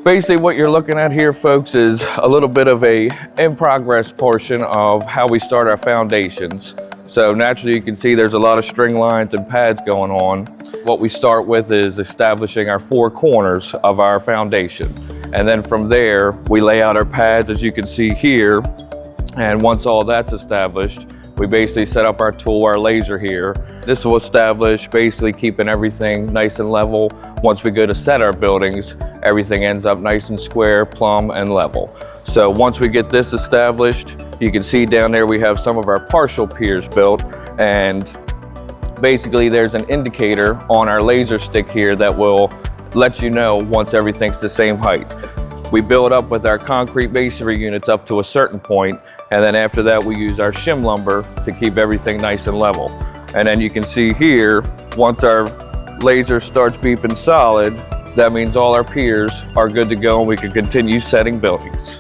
Basically what you're looking at here, folks, is a little bit of a in progress portion of how we start our foundations. So naturally you can see there's a lot of string lines and pads going on. What we start with is establishing our four corners of our foundation. And then from there, we lay out our pads, as you can see here. And once all that's established, we basically set up our tool, our laser here. This will establish basically keeping everything nice and level. Once we go to set our buildings, everything ends up nice and square, plumb, and level. So once we get this established, you can see down there we have some of our partial piers built, and basically there's an indicator on our laser stick here that will let you know once everything's the same height. We build up with our concrete masonry units up to a certain point, and then after that we use our shim lumber to keep everything nice and level. And then you can see here, once our laser starts beeping solid, that means all our piers are good to go and we can continue setting buildings.